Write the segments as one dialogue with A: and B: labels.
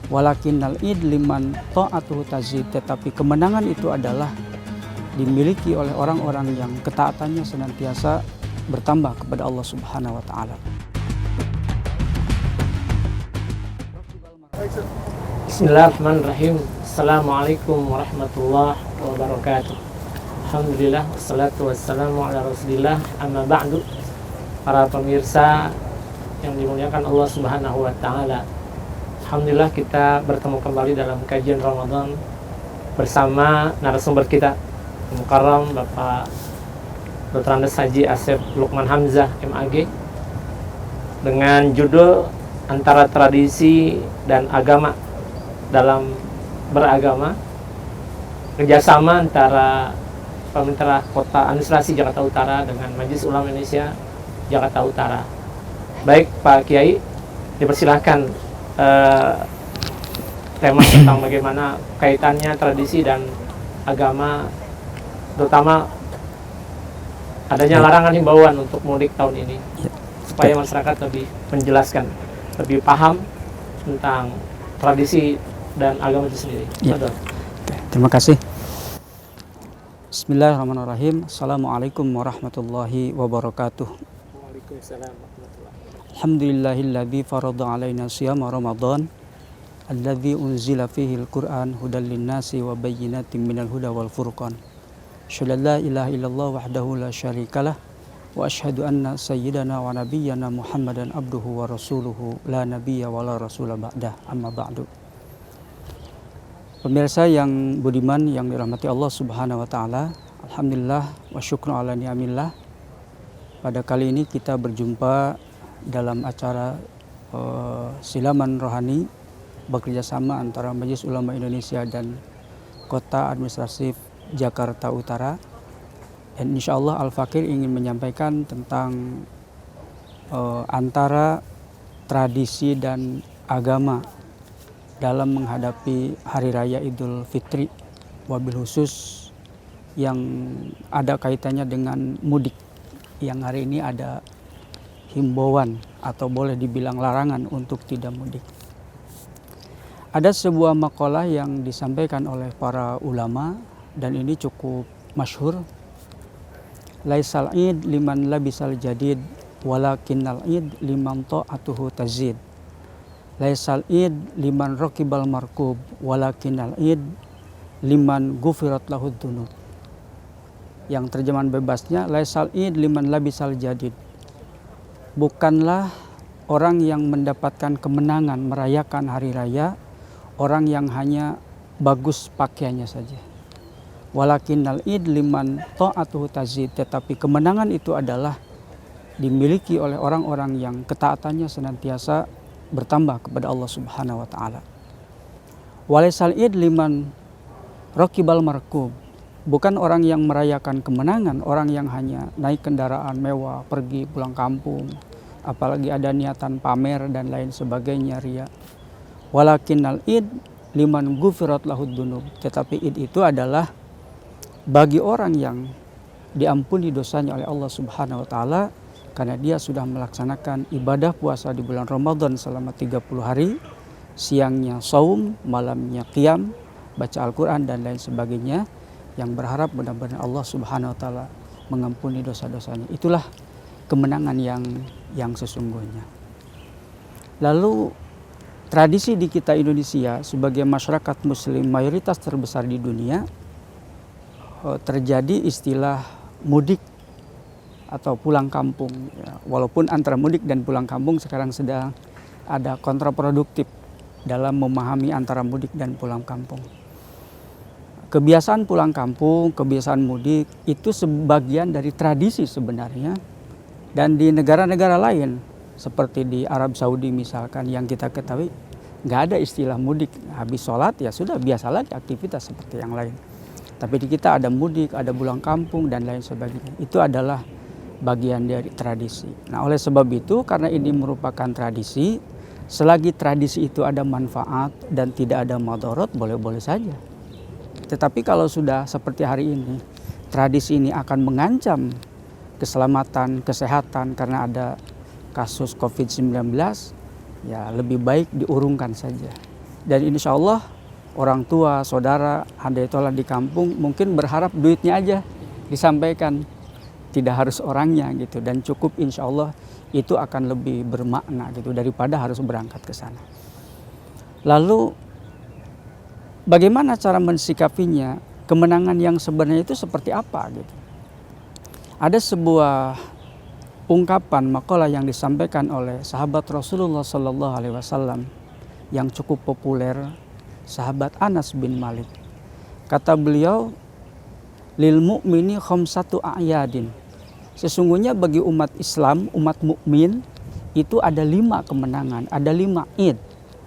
A: Walakinnal id liman ta'atuhu tazid, tetapi kemenangan itu adalah dimiliki oleh orang-orang yang ketaatannya senantiasa bertambah kepada Allah Subhanahu wa taala.
B: Bismillahirrahmanirrahim. Assalamualaikum warahmatullahi wabarakatuh. Alhamdulillah, wassalatu wassalamu ala rasulillah, amma ba'du. Para pemirsa yang dimuliakan Allah Subhanahu wa taala, alhamdulillah kita bertemu kembali dalam kajian Ramadan bersama narasumber kita Mukarram Bapak Dr. Andes Haji Asep Lukman Hamzah MAG dengan judul Antara Tradisi dan Agama dalam Beragama, kerjasama antara pemerintah Kota Administrasi Jakarta Utara dengan Majelis Ulama Indonesia Jakarta Utara. Baik Pak Kiai, dipersilahkan tema tentang bagaimana kaitannya tradisi dan agama, terutama adanya larangan himbauan untuk mudik tahun ini, supaya masyarakat lebih menjelaskan, lebih paham tentang tradisi dan agama itu sendiri.
A: Terima kasih. Bismillahirrahmanirrahim. Assalamualaikum warahmatullahi wabarakatuh.
B: Waalaikumsalam warahmatullahi wabarakatuh.
A: Alhamdulillahilladzi farada alaina siyama Ramadan alladzi unzila fihi al-Qur'an hudal linnasi wa bayyinatin minal huda wal furqan. Asyhadu an la ilaha illallah wahdahu la syarikalah wa asyhadu anna sayyidana wa nabiyyana Muhammadan abduhu wa rasuluhu la nabiyya wa la rasula ba'dah, amma ba'du. Pemirsa yang budiman yang dirahmati Allah Subhanahu wa taala, alhamdulillah wa syukru ala ni'amillah. Pada kali ini kita berjumpa dalam acara silaman rohani bekerjasama antara Majelis Ulama Indonesia dan Kota Administratif Jakarta Utara. Dan insya Allah Al-Fakir ingin menyampaikan tentang antara tradisi dan agama dalam menghadapi Hari Raya Idul Fitri, wabil khusus yang ada kaitannya dengan mudik, yang hari ini ada himbauan atau boleh dibilang larangan untuk tidak mudik. Ada sebuah makalah yang disampaikan oleh para ulama dan ini cukup masyhur. Laisal id liman labisal jadid walakinnal id liman ta'atuhu tazid. Laisal id liman raqibal markub walakinnal id liman gufirat lahud dunub. Yang terjemahan bebasnya, laisal id liman labisal jadid. Bukanlah orang yang mendapatkan kemenangan merayakan hari raya orang yang hanya bagus pakaiannya saja. Walakinnal id liman ta'atuhu tazid, tetapi kemenangan itu adalah dimiliki oleh orang-orang yang ketaatannya senantiasa bertambah kepada Allah Subhanahu wa taala. Walaisal id liman raqibal markub. Bukan orang yang merayakan kemenangan, orang yang hanya naik kendaraan mewah, pergi pulang kampung, apalagi ada niatan pamer dan lain sebagainya, ria. Walakinnal id liman gufirat lahud dunub, tetapi id itu adalah bagi orang yang diampuni dosanya oleh Allah Subhanahu wa taala karena dia sudah melaksanakan ibadah puasa di bulan Ramadan selama 30 hari, siangnya saum, malamnya qiyam, baca Al-Qur'an dan lain sebagainya, yang berharap benar-benar Allah Subhanahu wa taala mengampuni dosa-dosanya. Itulah kemenangan yang sesungguhnya. Lalu tradisi di kita Indonesia sebagai masyarakat muslim mayoritas terbesar di dunia, terjadi istilah mudik atau pulang kampung. Walaupun antara mudik dan pulang kampung sekarang sedang ada kontraproduktif dalam memahami antara mudik dan pulang kampung. Kebiasaan pulang kampung, kebiasaan mudik itu sebagian dari tradisi sebenarnya. Dan di negara-negara lain seperti di Arab Saudi misalkan yang kita ketahui nggak ada istilah mudik. Habis sholat ya sudah biasa lagi aktivitas seperti yang lain. Tapi di kita ada mudik, ada pulang kampung dan lain sebagainya. Itu adalah bagian dari tradisi. Nah oleh sebab itu karena ini merupakan tradisi, selagi tradisi itu ada manfaat dan tidak ada madorot boleh-boleh saja. Tetapi kalau sudah seperti hari ini, tradisi ini akan mengancam keselamatan, kesehatan karena ada kasus COVID-19, ya lebih baik diurungkan saja. Dan insya Allah orang tua, saudara, handayatullah di kampung mungkin berharap duitnya aja disampaikan, tidak harus orangnya gitu, dan cukup insya Allah itu akan lebih bermakna gitu daripada harus berangkat ke sana. Lalu bagaimana cara mensikapinya? Kemenangan yang sebenarnya itu seperti apa gitu? Ada sebuah ungkapan makalah yang disampaikan oleh sahabat Rasulullah Sallallahu Alaihi Wasallam yang cukup populer, sahabat Anas bin Malik. Kata beliau, lil mu'mini khamsatu a'yadin. Sesungguhnya bagi umat Islam, umat mukmin itu ada 5 kemenangan, ada 5 id,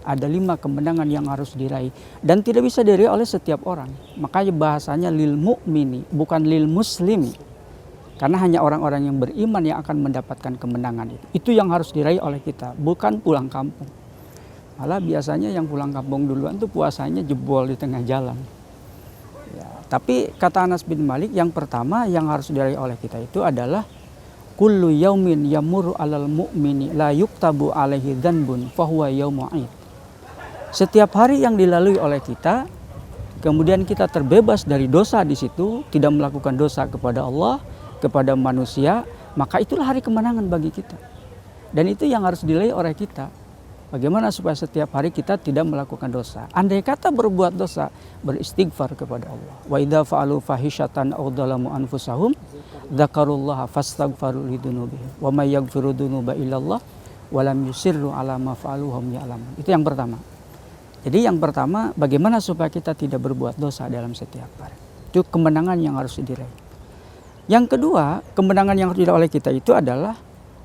A: ada 5 kemenangan yang harus diraih dan tidak bisa diraih oleh setiap orang. Makanya bahasanya lil mu'mini, bukan lil muslimi. Karena hanya orang-orang yang beriman yang akan mendapatkan kemenangan itu. Itu yang harus diraih oleh kita, bukan pulang kampung. Malah biasanya yang pulang kampung duluan tuh puasanya jebol di tengah jalan. Ya, tapi kata Anas bin Malik, yang pertama yang harus diraih oleh kita itu adalah kullu yaumin yamurru alal mu'mini la yuktabu alaihi dzanbun fahuwa yaumu id. Setiap hari yang dilalui oleh kita, kemudian kita terbebas dari dosa di situ, tidak melakukan dosa kepada Allah, kepada manusia, maka itulah hari kemenangan bagi kita. Dan itu yang harus diraih oleh kita. Bagaimana supaya setiap hari kita tidak melakukan dosa. Andai kata berbuat dosa, beristighfar kepada Allah. Wa idza fa'alu fahishatan aw dzalamu anfusahum dzakarullaha fastaghfaru lidzunubihim wa may yaghfiru dzunuba illallah wa lam yusirru ala ma fa'alu hum ya'lamun. Itu yang pertama. Jadi yang pertama, bagaimana supaya kita tidak berbuat dosa dalam setiap hari. Itu kemenangan yang harus diraih. Yang kedua, kemenangan yang harus diraih oleh kita itu adalah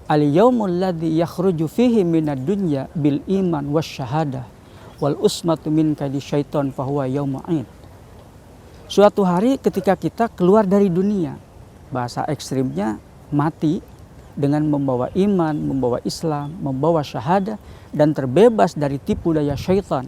A: al-yaumul ladzi yakhruju fihi minad dunya bil iman wasyahadah wal usmatu min kaidi syaiton fahuwa yaumu id. Suatu hari ketika kita keluar dari dunia, bahasa ekstrimnya mati dengan membawa iman, membawa Islam, membawa syahadah dan terbebas dari tipu daya syaitan,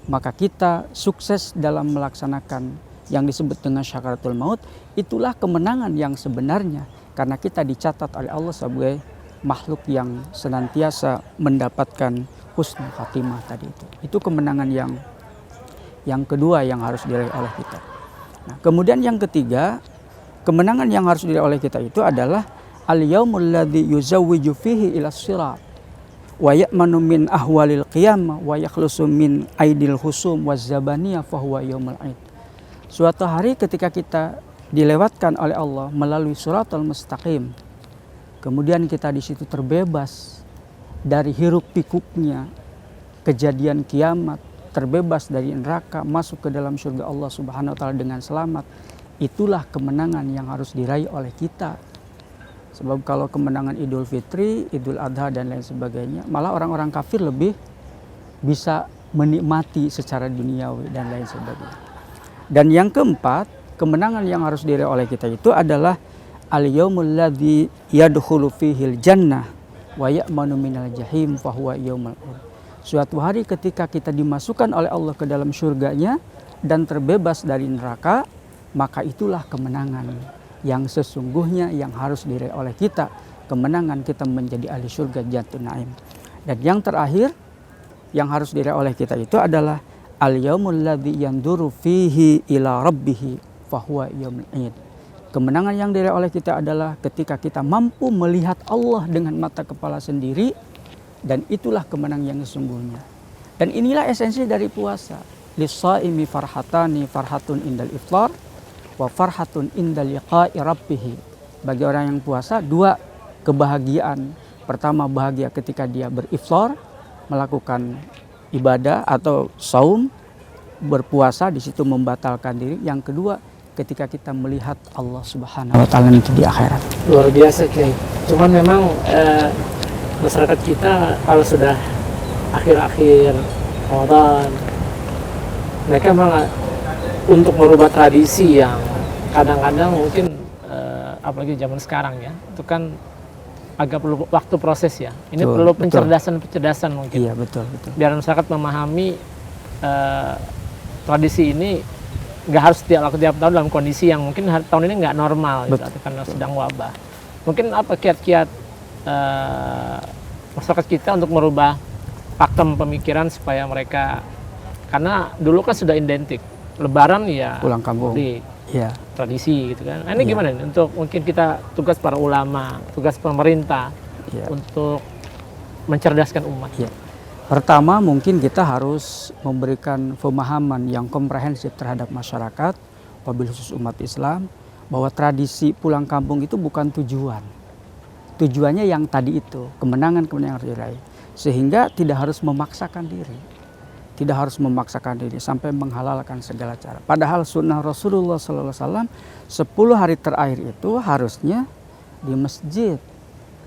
A: maka kita sukses dalam melaksanakan yang disebut dengan syakaratul maut. Itulah kemenangan yang sebenarnya, karena kita dicatat oleh Allah sebagai makhluk yang senantiasa mendapatkan husnul khatimah tadi itu. Itu kemenangan yang kedua yang harus diraih oleh kita. Nah, kemudian yang ketiga, kemenangan yang harus diraih oleh kita itu adalah al-yaumul ladzi yuzawwiju fihi ila sirat wa ya'manu min ahwalil qiyamah wa yakhlusu min aidil husum waz zabaniyah fa huwa yaumul id. Suatu hari ketika kita dilewatkan oleh Allah melalui suratul mustaqim, kemudian kita di situ terbebas dari hiruk pikuknya kejadian kiamat, terbebas dari neraka, masuk ke dalam surga Allah Subhanahu wa taala dengan selamat. Itulah kemenangan yang harus diraih oleh kita. Sebab kalau kemenangan Idul Fitri, Idul Adha dan lain sebagainya, malah orang-orang kafir lebih bisa menikmati secara duniawi dan lain sebagainya. Dan yang keempat, kemenangan yang harus diraih oleh kita itu adalah al-yaumul ladzi yadkhulu fihil jannah wa ya'manu minal jahim fa huwa yaumul id. Suatu hari ketika kita dimasukkan oleh Allah ke dalam surganya dan terbebas dari neraka, maka itulah kemenangan yang sesungguhnya yang harus diraih oleh kita. Kemenangan kita menjadi ahli surga Jannatul Naim. Dan yang terakhir yang harus diraih oleh kita itu adalah al-yaumul ladzi yanduru fihi ila rabbih fahuwa yaumul id. Kemenangan yang diraih oleh kita adalah ketika kita mampu melihat Allah dengan mata kepala sendiri, dan itulah kemenangan yang sesungguhnya. Dan inilah esensi dari puasa. Lis-shaimi farhatani, farhatun indal iftar wa farhatun indal liqa'i rabbih. Bagi orang yang puasa, 2 kebahagiaan. Pertama, bahagia ketika dia beriftar, melakukan ibadah atau saum, berpuasa, di situ membatalkan diri. Yang kedua, ketika kita melihat Allah Subhanahu wa taala itu di akhirat.
B: Luar biasa, Kiai. Cuman memang masyarakat kita kalau sudah akhir-akhir Ramadan, mereka malah untuk merubah tradisi yang kadang-kadang mungkin apalagi zaman sekarang ya, itu kan agak perlu waktu proses ya. Ini
A: Betul,
B: perlu pencerdasan mungkin.
A: Iya, betul.
B: Biar masyarakat memahami tradisi ini nggak harus tiap tahun dalam kondisi yang mungkin tahun ini nggak normal gitu, karena sedang wabah. Mungkin apa kiat-kiat masyarakat kita untuk merubah pakem pemikiran supaya mereka karena dulu kan sudah identik Lebaran ya
A: Pulang kampung.
B: mudik,
A: Iya.
B: tradisi gitu kan. Nah, ini
A: Iya.
B: gimana nih untuk mungkin kita tugas para ulama, tugas pemerintah
A: Iya.
B: untuk mencerdaskan umat.
A: Iya. Pertama mungkin kita harus memberikan pemahaman yang komprehensif terhadap masyarakat, wabil khusus umat Islam, bahwa tradisi pulang kampung itu bukan tujuan. Tujuannya yang tadi itu, kemenangan-kemenangan yang harus diraih. Sehingga tidak harus memaksakan diri. Tidak harus memaksakan diri sampai menghalalkan segala cara. Padahal sunnah Rasulullah SAW 10 hari terakhir itu harusnya di masjid.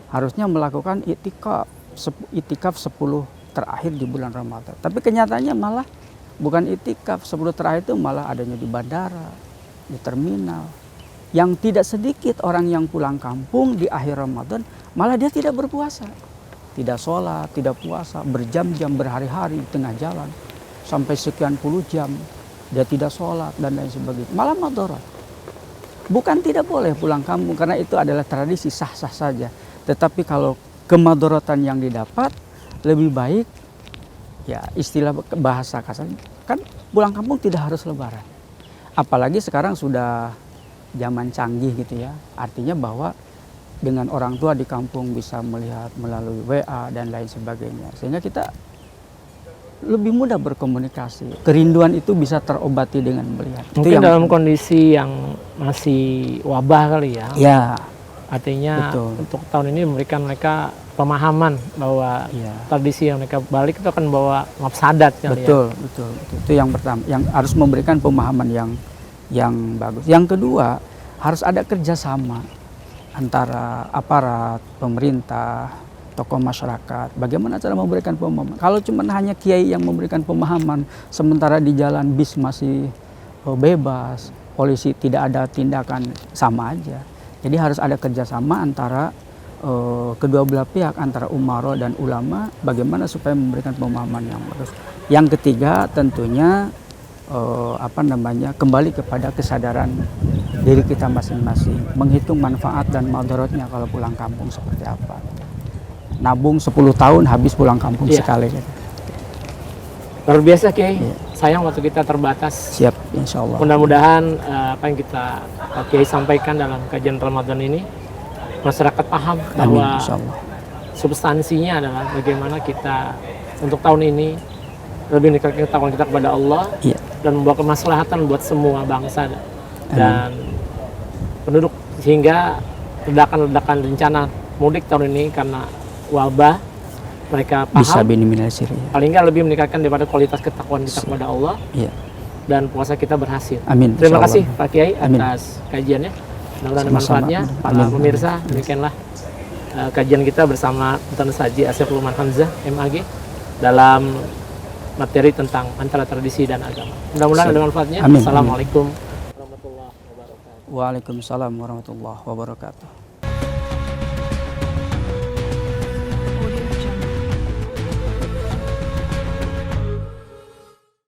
A: Harusnya melakukan itikaf 10 terakhir di bulan Ramadan. Tapi kenyataannya malah bukan itikaf 10 terakhir itu malah adanya di bandara, di terminal. Yang tidak sedikit orang yang pulang kampung di akhir Ramadan malah dia tidak berpuasa. Tidak sholat, tidak puasa, berjam-jam, berhari-hari di tengah jalan. Sampai sekian puluh jam, dia tidak sholat dan lain sebagainya. Malah madarat. Bukan tidak boleh pulang kampung, karena itu adalah tradisi sah-sah saja. Tetapi kalau kemadaratan yang didapat, lebih baik, ya istilah bahasa kasar, kan pulang kampung tidak harus lebaran. Apalagi sekarang sudah zaman canggih gitu ya. Artinya bahwa dengan orang tua di kampung bisa melihat melalui WA dan lain sebagainya, sehingga kita lebih mudah berkomunikasi. Kerinduan itu bisa terobati dengan melihat.
B: Mungkin dalam kondisi yang masih wabah kali ya.
A: Ya,
B: Artinya
A: betul.
B: untuk tahun ini memberikan mereka pemahaman bahwa
A: Ya.
B: tradisi yang mereka balik itu akan bawa mafsadat kali
A: Betul, betul. Itu yang pertama, yang harus memberikan pemahaman yang bagus. Yang kedua, harus ada kerjasama antara aparat, pemerintah, tokoh masyarakat. Bagaimana cara memberikan pemahaman? Kalau cuma hanya kiai yang memberikan pemahaman, sementara di jalan bis masih bebas, polisi tidak ada tindakan, sama aja. Jadi harus ada kerjasama antara kedua belah pihak, antara umaro dan ulama, bagaimana supaya memberikan pemahaman yang bagus. Yang ketiga tentunya kembali kepada kesadaran diri kita masing-masing, menghitung manfaat dan madaratnya kalau pulang kampung seperti apa. Nabung 10 tahun habis pulang kampung
B: Iya.
A: sekali.
B: Luar biasa Kiai.
A: Iya.
B: Sayang waktu kita terbatas.
A: Siap, insya Allah.
B: Mudah-mudahan apa yang kita Pak Kiai sampaikan dalam kajian Ramadan ini, masyarakat paham
A: Amin,
B: bahwa
A: insya Allah.
B: substansinya adalah bagaimana kita untuk tahun ini lebih mendekatkan ketakwaan kita kepada Allah
A: Iya.
B: dan membawa kemaslahatan buat semua bangsa dan penduduk, sehingga ledakan-ledakan rencana mudik tahun ini karena wabah mereka
A: Bisa
B: paham,
A: minimalisir.
B: paling nggak lebih meningkatkan daripada kualitas ketakwaan kita kepada Allah
A: Iya.
B: dan puasa kita berhasil.
A: Amin.
B: Terima
A: insya
B: kasih
A: Allah.
B: Pak Kiai
A: Amin.
B: atas kajiannya. Mudah-mudahan ada
A: Sama-sama.
B: manfaatnya.
A: Amin.
B: Pemirsa, demikianlah kajian kita bersama Tuan Haji Asep Luman Hamzah MAG dalam materi tentang antara tradisi dan agama. Mudah-mudahan ada manfaatnya.
A: Amin.
B: Assalamualaikum warahmatullahi wabarakatuh.
A: Waalaikumsalam warahmatullahi wabarakatuh.